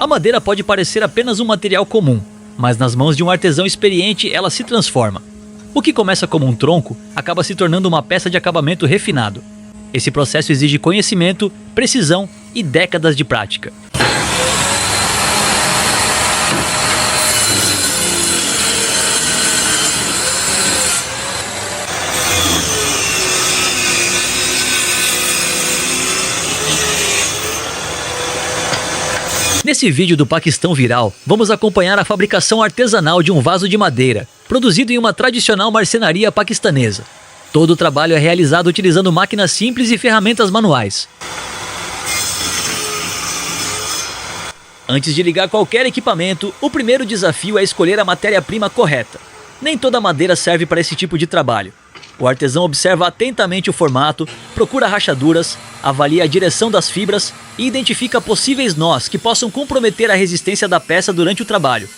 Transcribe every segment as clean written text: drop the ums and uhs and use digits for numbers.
A madeira pode parecer apenas um material comum, mas nas mãos de um artesão experiente ela se transforma. O que começa como um tronco acaba se tornando uma peça de acabamento refinado. Esse processo exige conhecimento, precisão e décadas de prática. Nesse vídeo do Paquistão Viral, vamos acompanhar a fabricação artesanal de um vaso de madeira, produzido em uma tradicional marcenaria paquistanesa. Todo o trabalho é realizado utilizando máquinas simples e ferramentas manuais. Antes de ligar qualquer equipamento, o primeiro desafio é escolher a matéria-prima correta. Nem toda madeira serve para esse tipo de trabalho. O artesão observa atentamente o formato, procura rachaduras, avalia a direção das fibras e identifica possíveis nós que possam comprometer a resistência da peça durante o trabalho.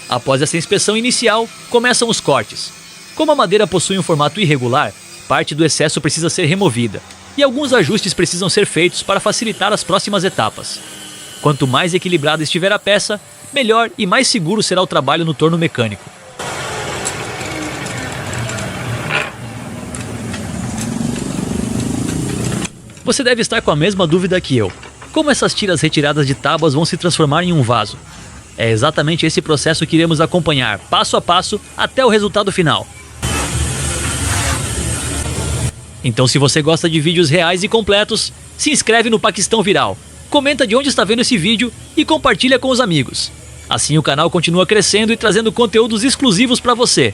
Após essa inspeção inicial, começam os cortes. Como a madeira possui um formato irregular, parte do excesso precisa ser removida, e alguns ajustes precisam ser feitos para facilitar as próximas etapas. Quanto mais equilibrada estiver a peça, melhor e mais seguro será o trabalho no torno mecânico. Você deve estar com a mesma dúvida que eu. Como essas tiras retiradas de tábuas vão se transformar em um vaso? É exatamente esse processo que iremos acompanhar, passo a passo, até o resultado final. Então, se você gosta de vídeos reais e completos, se inscreve no Paquistão Viral, comenta de onde está vendo esse vídeo e compartilha com os amigos. Assim o canal continua crescendo e trazendo conteúdos exclusivos para você.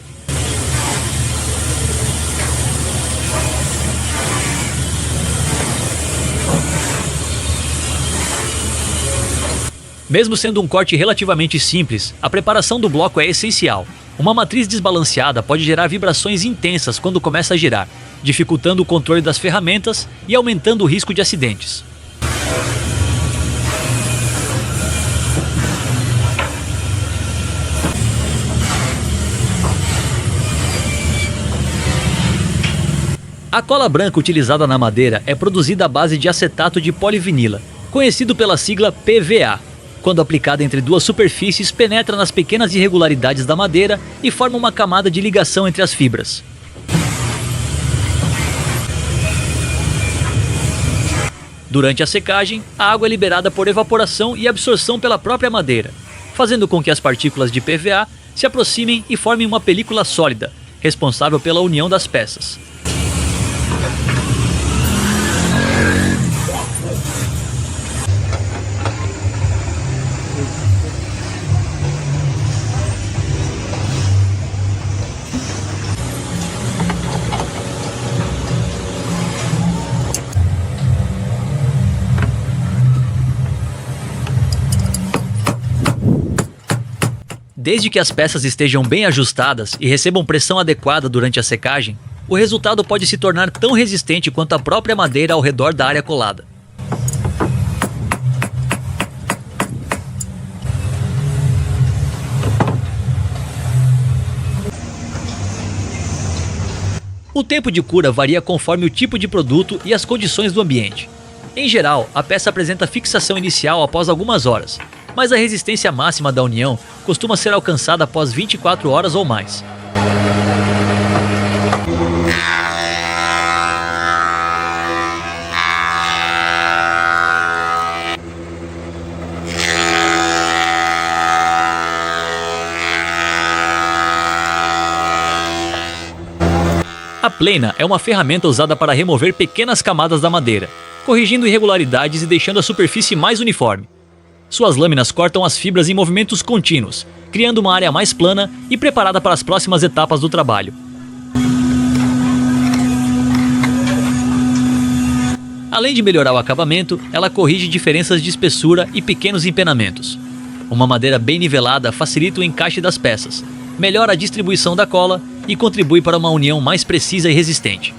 Mesmo sendo um corte relativamente simples, a preparação do bloco é essencial. Uma matriz desbalanceada pode gerar vibrações intensas quando começa a girar, dificultando o controle das ferramentas e aumentando o risco de acidentes. A cola branca utilizada na madeira é produzida à base de acetato de polivinila, conhecido pela sigla PVA. Quando aplicada entre duas superfícies, penetra nas pequenas irregularidades da madeira e forma uma camada de ligação entre as fibras. Durante a secagem, a água é liberada por evaporação e absorção pela própria madeira, fazendo com que as partículas de PVA se aproximem e formem uma película sólida, responsável pela união das peças. Desde que as peças estejam bem ajustadas e recebam pressão adequada durante a secagem, o resultado pode se tornar tão resistente quanto a própria madeira ao redor da área colada. O tempo de cura varia conforme o tipo de produto e as condições do ambiente. Em geral, a peça apresenta fixação inicial após algumas horas, mas a resistência máxima da união costuma ser alcançada após 24 horas ou mais. A plena é uma ferramenta usada para remover pequenas camadas da madeira, corrigindo irregularidades e deixando a superfície mais uniforme. Suas lâminas cortam as fibras em movimentos contínuos, criando uma área mais plana e preparada para as próximas etapas do trabalho. Além de melhorar o acabamento, ela corrige diferenças de espessura e pequenos empenamentos. Uma madeira bem nivelada facilita o encaixe das peças, melhora a distribuição da cola e contribui para uma união mais precisa e resistente.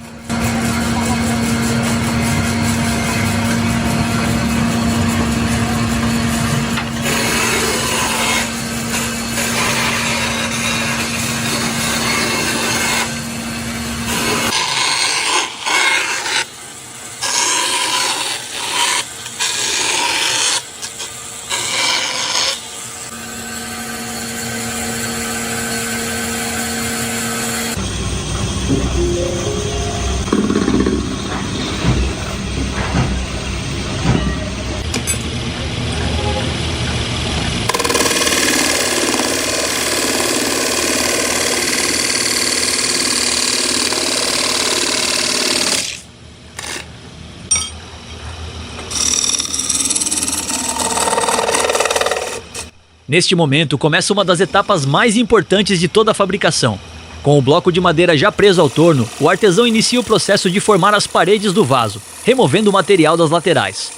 Neste momento, começa uma das etapas mais importantes de toda a fabricação. Com o bloco de madeira já preso ao torno, o artesão inicia o processo de formar as paredes do vaso, removendo o material das laterais.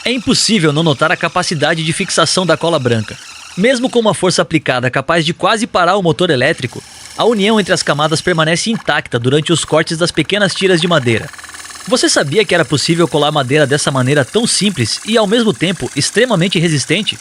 É impossível não notar a capacidade de fixação da cola branca. Mesmo com uma força aplicada capaz de quase parar o motor elétrico, a união entre as camadas permanece intacta durante os cortes das pequenas tiras de madeira. Você sabia que era possível colar madeira dessa maneira tão simples e, ao mesmo tempo, extremamente resistente?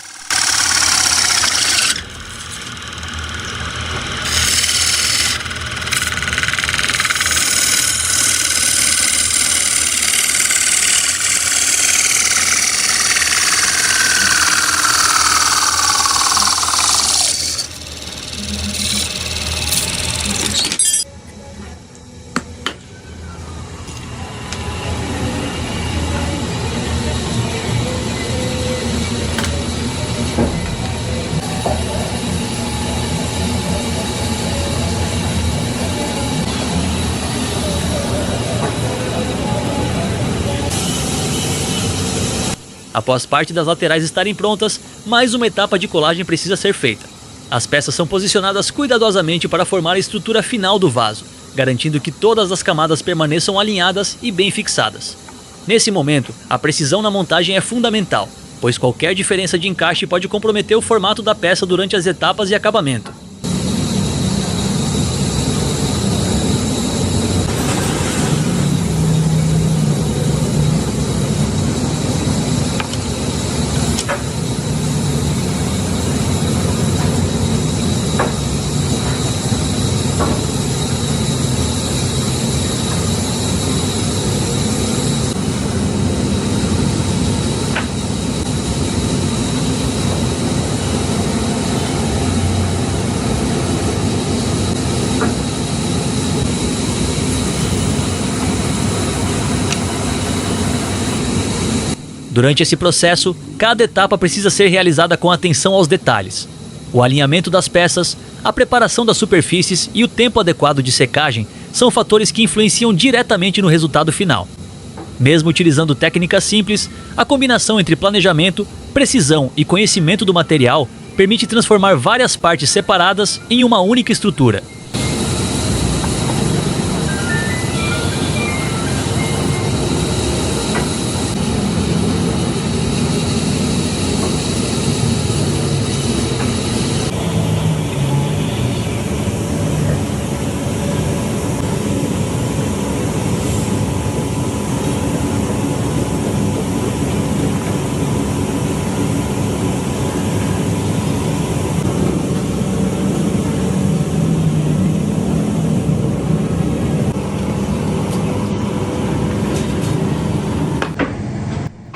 Após parte das laterais estarem prontas, mais uma etapa de colagem precisa ser feita. As peças são posicionadas cuidadosamente para formar a estrutura final do vaso, garantindo que todas as camadas permaneçam alinhadas e bem fixadas. Nesse momento, a precisão na montagem é fundamental, pois qualquer diferença de encaixe pode comprometer o formato da peça durante as etapas de acabamento. Durante esse processo, cada etapa precisa ser realizada com atenção aos detalhes. O alinhamento das peças, a preparação das superfícies e o tempo adequado de secagem são fatores que influenciam diretamente no resultado final. Mesmo utilizando técnicas simples, a combinação entre planejamento, precisão e conhecimento do material permite transformar várias partes separadas em uma única estrutura.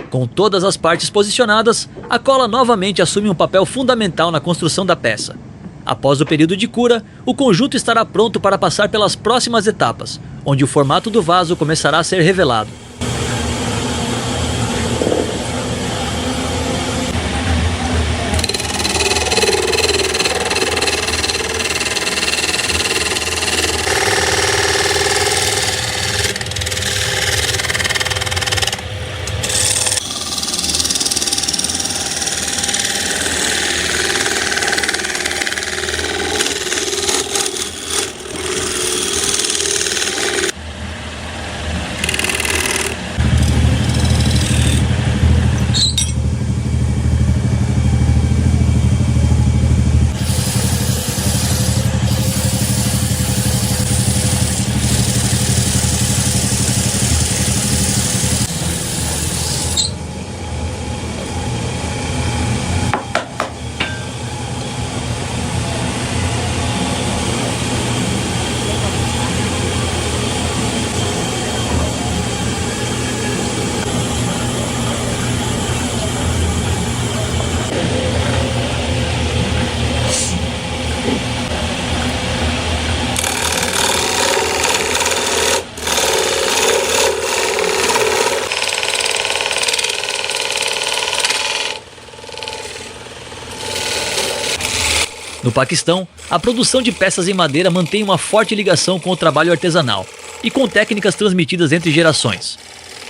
Com todas as partes posicionadas, a cola novamente assume um papel fundamental na construção da peça. Após o período de cura, o conjunto estará pronto para passar pelas próximas etapas, onde o formato do vaso começará a ser revelado. No Paquistão, a produção de peças em madeira mantém uma forte ligação com o trabalho artesanal e com técnicas transmitidas entre gerações.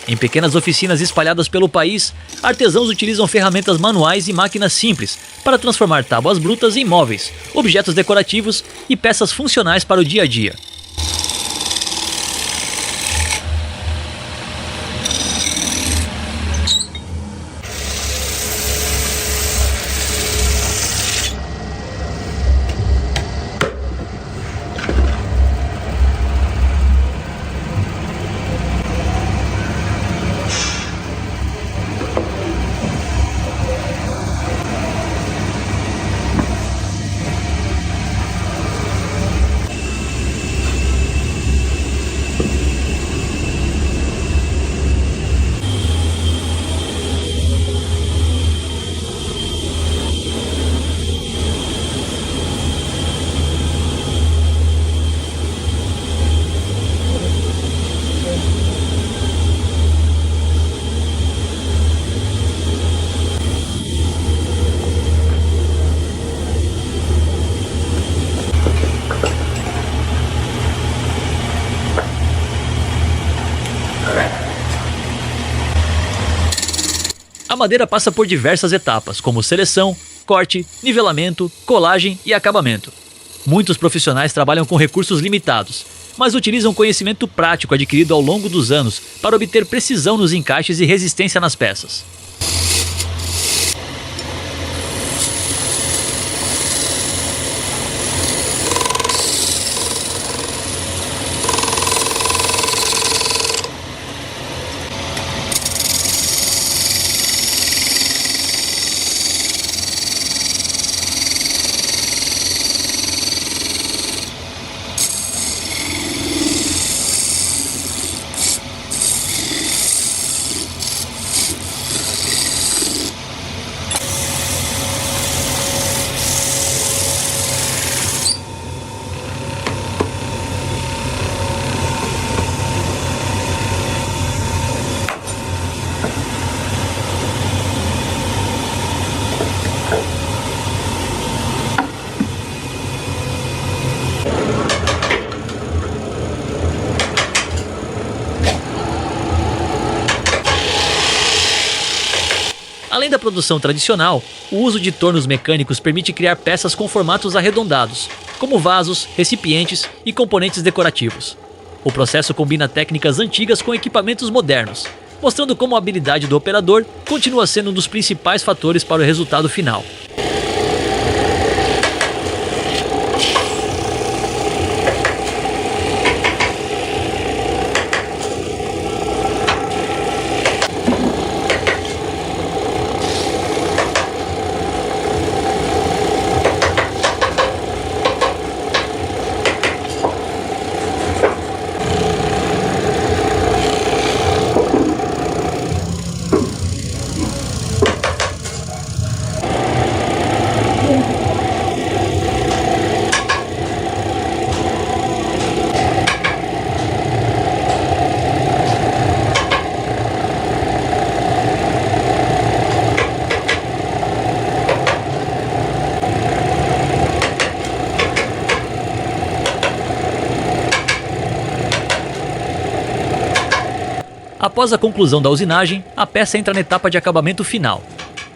Em pequenas oficinas espalhadas pelo país, artesãos utilizam ferramentas manuais e máquinas simples para transformar tábuas brutas em móveis, objetos decorativos e peças funcionais para o dia a dia. A madeira passa por diversas etapas, como seleção, corte, nivelamento, colagem e acabamento. Muitos profissionais trabalham com recursos limitados, mas utilizam conhecimento prático adquirido ao longo dos anos para obter precisão nos encaixes e resistência nas peças. Além da produção tradicional, o uso de tornos mecânicos permite criar peças com formatos arredondados, como vasos, recipientes e componentes decorativos. O processo combina técnicas antigas com equipamentos modernos, mostrando como a habilidade do operador continua sendo um dos principais fatores para o resultado final. Após a conclusão da usinagem, a peça entra na etapa de acabamento final.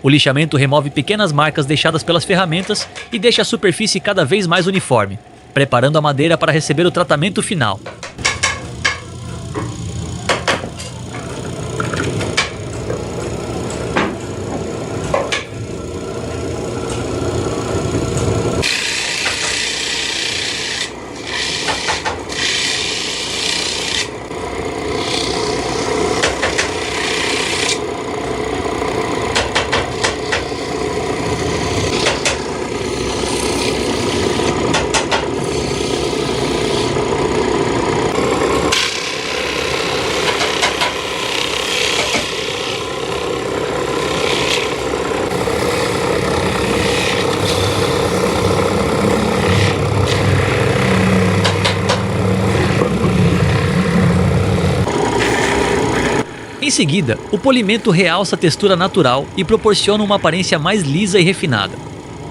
O lixamento remove pequenas marcas deixadas pelas ferramentas e deixa a superfície cada vez mais uniforme, preparando a madeira para receber o tratamento final. Em seguida, o polimento realça a textura natural e proporciona uma aparência mais lisa e refinada.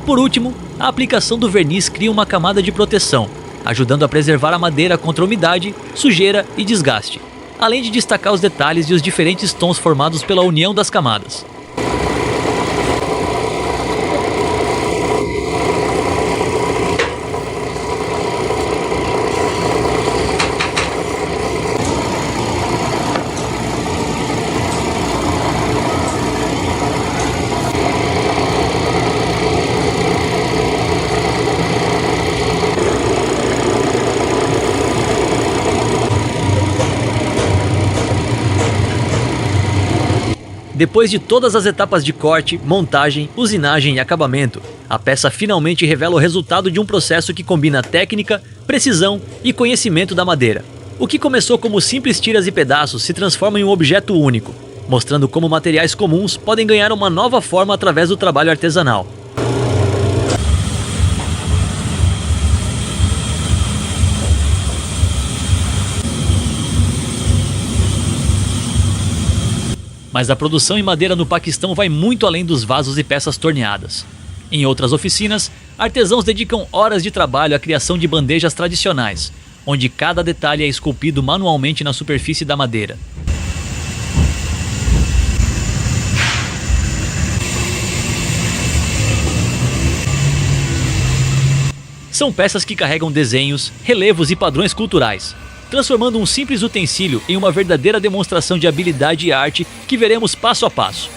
Por último, a aplicação do verniz cria uma camada de proteção, ajudando a preservar a madeira contra umidade, sujeira e desgaste, além de destacar os detalhes e os diferentes tons formados pela união das camadas. Depois de todas as etapas de corte, montagem, usinagem e acabamento, a peça finalmente revela o resultado de um processo que combina técnica, precisão e conhecimento da madeira. O que começou como simples tiras e pedaços se transforma em um objeto único, mostrando como materiais comuns podem ganhar uma nova forma através do trabalho artesanal. Mas a produção em madeira no Paquistão vai muito além dos vasos e peças torneadas. Em outras oficinas, artesãos dedicam horas de trabalho à criação de bandejas tradicionais, onde cada detalhe é esculpido manualmente na superfície da madeira. São peças que carregam desenhos, relevos e padrões culturais, transformando um simples utensílio em uma verdadeira demonstração de habilidade e arte que veremos passo a passo.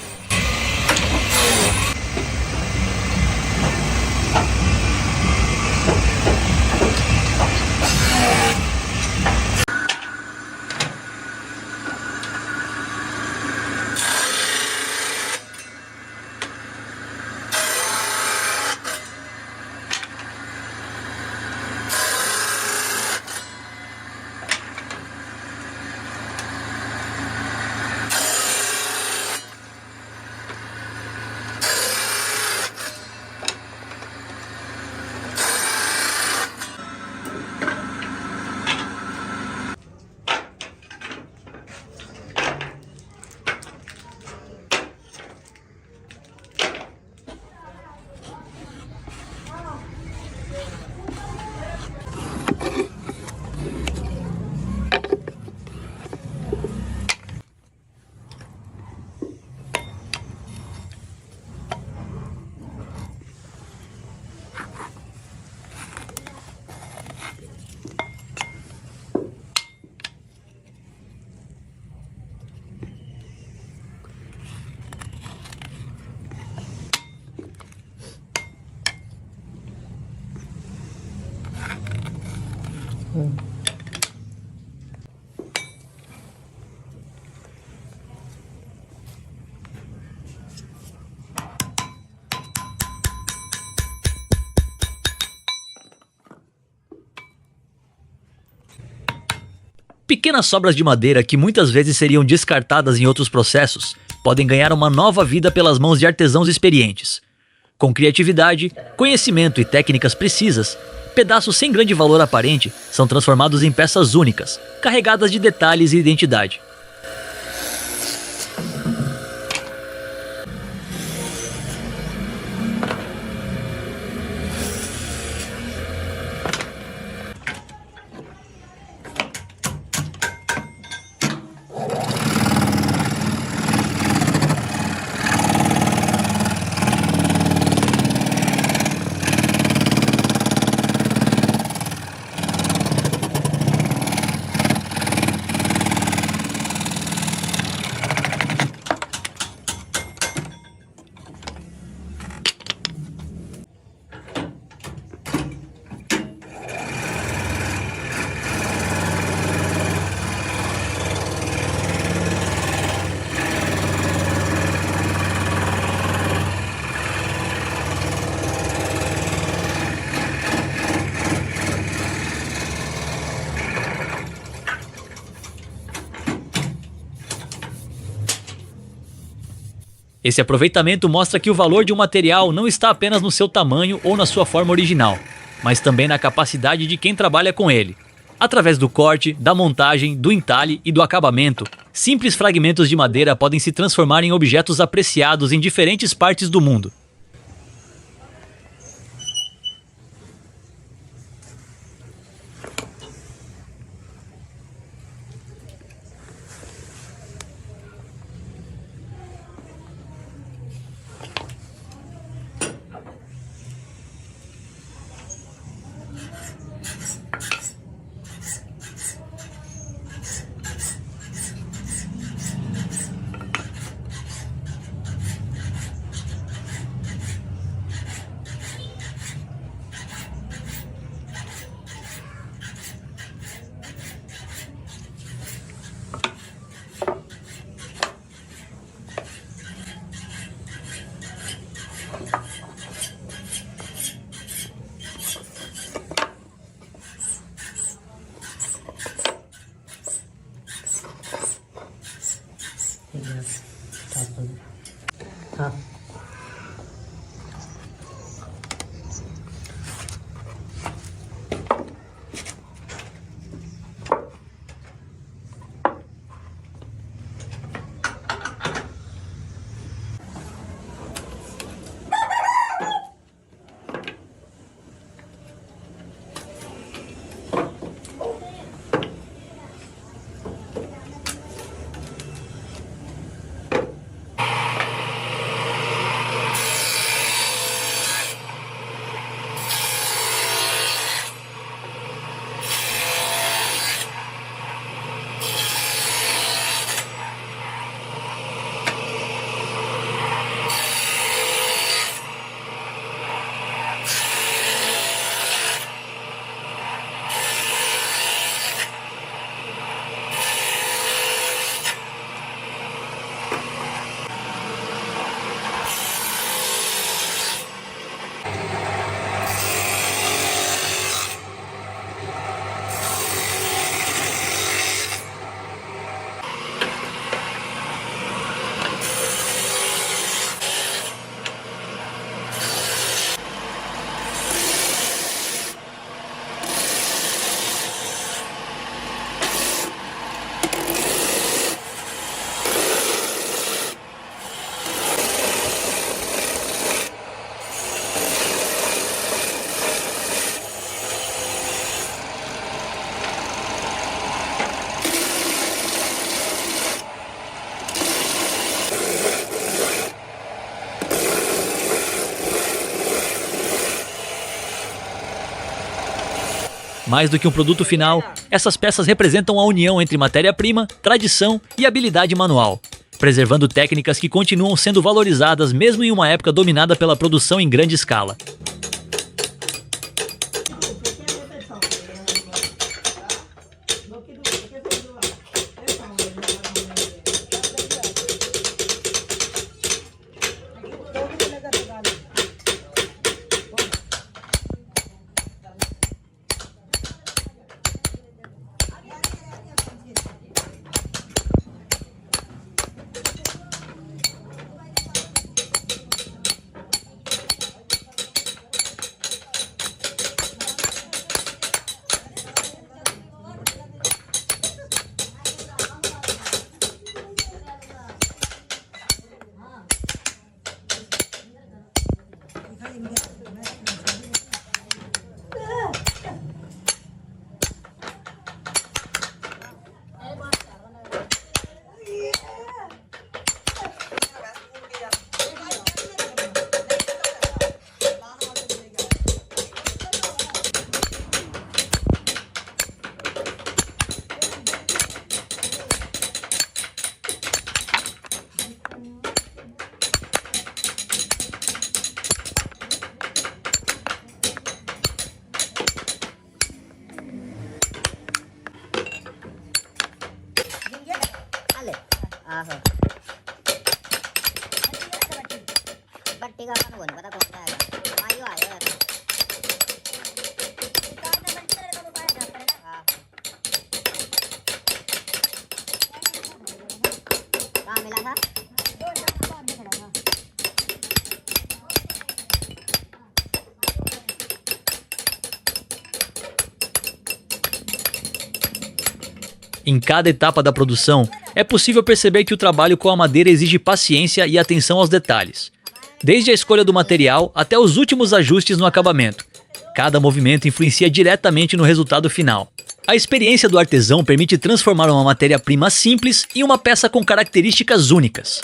Pequenas sobras de madeira que muitas vezes seriam descartadas em outros processos podem ganhar uma nova vida pelas mãos de artesãos experientes. Com criatividade, conhecimento e técnicas precisas, pedaços sem grande valor aparente são transformados em peças únicas, carregadas de detalhes e identidade. Esse aproveitamento mostra que o valor de um material não está apenas no seu tamanho ou na sua forma original, mas também na capacidade de quem trabalha com ele. Através do corte, da montagem, do entalhe e do acabamento, simples fragmentos de madeira podem se transformar em objetos apreciados em diferentes partes do mundo. Mais do que um produto final, essas peças representam a união entre matéria-prima, tradição e habilidade manual, preservando técnicas que continuam sendo valorizadas mesmo em uma época dominada pela produção em grande escala. Em cada etapa da produção, é possível perceber que o trabalho com a madeira exige paciência e atenção aos detalhes. Desde a escolha do material até os últimos ajustes no acabamento. Cada movimento influencia diretamente no resultado final. A experiência do artesão permite transformar uma matéria-prima simples em uma peça com características únicas.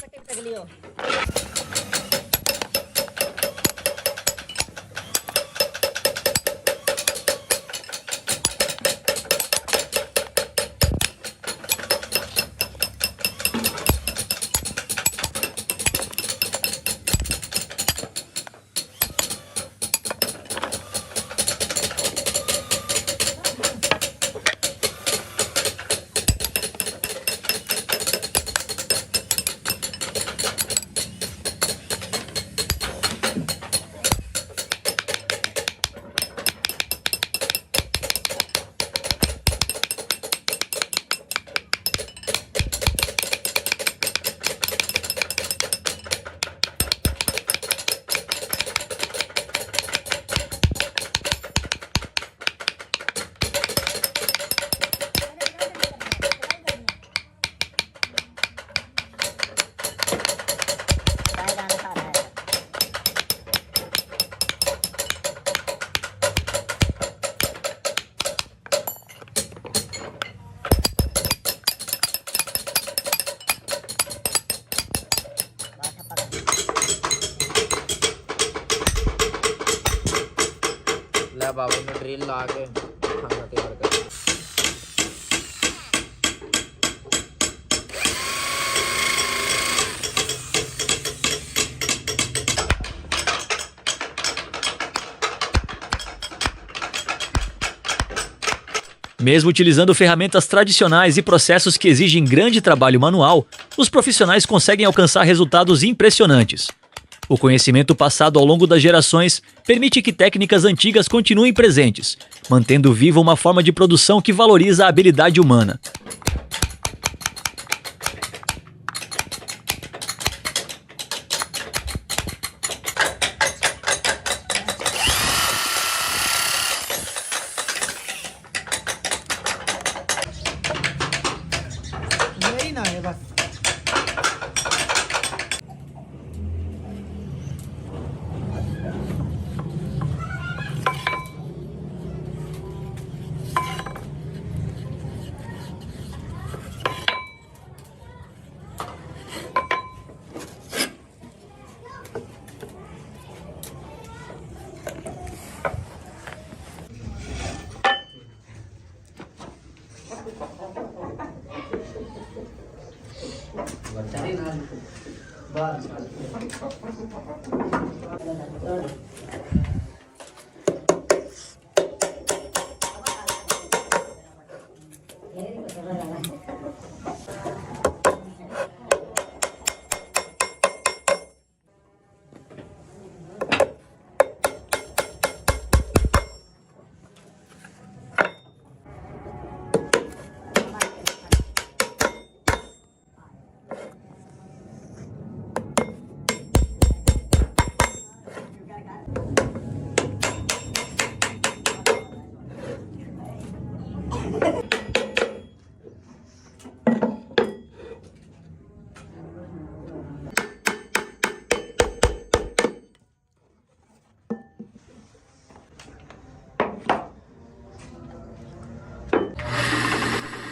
बाबा ने ड्रिल ला के खाना तैयार कर Mesmo utilizando ferramentas tradicionais e processos que exigem grande trabalho manual, os profissionais conseguem alcançar resultados impressionantes. O conhecimento passado ao longo das gerações permite que técnicas antigas continuem presentes, mantendo viva uma forma de produção que valoriza a habilidade humana.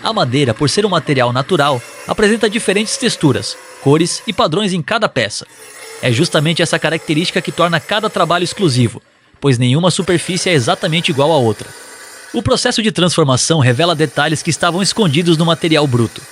A madeira, por ser um material natural, apresenta diferentes texturas, cores e padrões em cada peça. É justamente essa característica que torna cada trabalho exclusivo, pois nenhuma superfície é exatamente igual à outra. O processo de transformação revela detalhes que estavam escondidos no material bruto.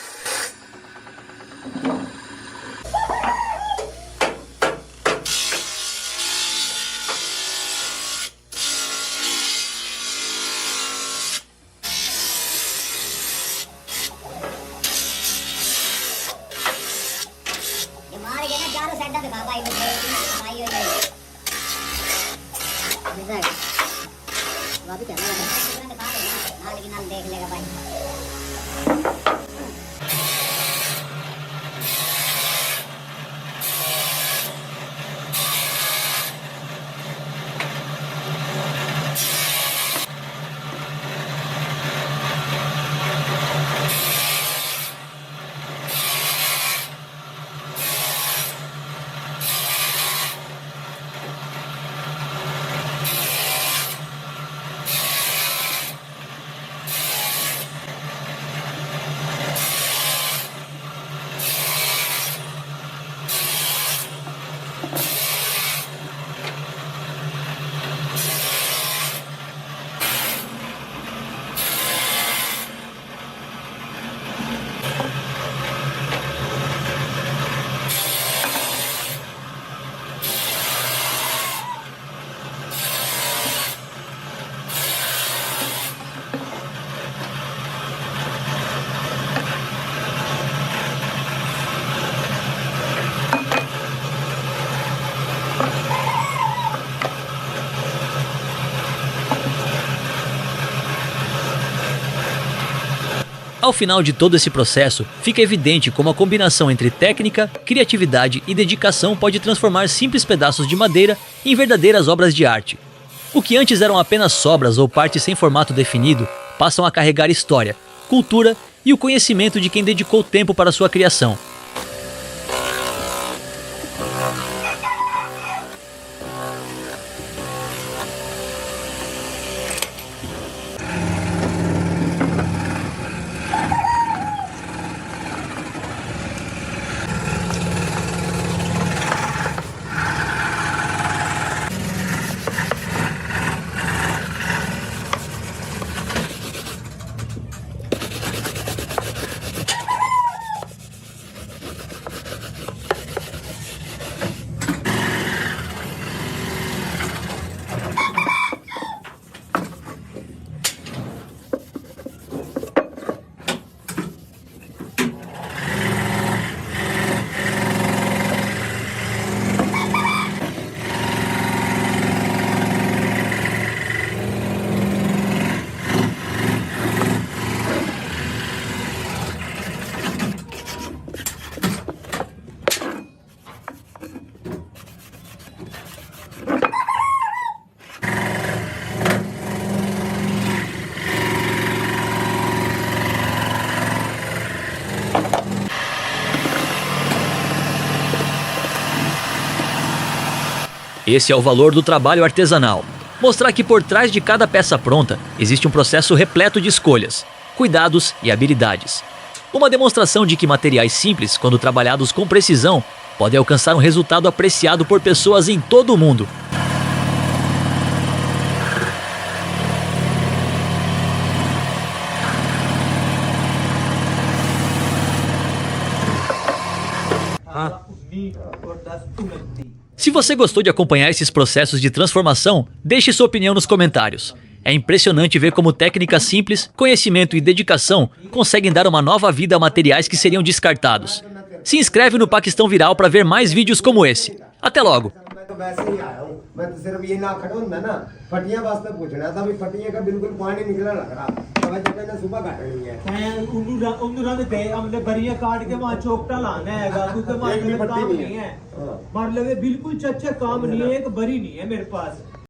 Ao final de todo esse processo, fica evidente como a combinação entre técnica, criatividade e dedicação pode transformar simples pedaços de madeira em verdadeiras obras de arte. O que antes eram apenas sobras ou partes sem formato definido, passam a carregar história, cultura e o conhecimento de quem dedicou tempo para sua criação. Esse é o valor do trabalho artesanal. Mostrar que por trás de cada peça pronta existe um processo repleto de escolhas, cuidados e habilidades. Uma demonstração de que materiais simples, quando trabalhados com precisão, podem alcançar um resultado apreciado por pessoas em todo o mundo. 19 और 10 29। Se você gostou de acompanhar esses processos de transformação, deixe sua opinião nos comentários. É impressionante ver como técnicas simples, conhecimento e dedicação conseguem dar uma nova vida a materiais que seriam descartados. Se inscreve no Paquistão Viral para ver mais vídeos como esse. Até logo! मैं तो वैसे ही आया हूँ। मैं तो सिर्फ ये ना खड़ा हूँ ना फटियां वास्ते पूछना था भी फटियां का बिल्कुल पानी निकला लग रहा तो वजह मैंने सुबह काटनी है उन्नू रंग दे हमने बरिया काट के वहाँ चौकटा लाना है क्योंकि एक भी वहाँ फट्टी काम नहीं नहीं है। है मतलब बिल्कुल चच्चा काम नहीं है एक बरी नहीं है मेरे पास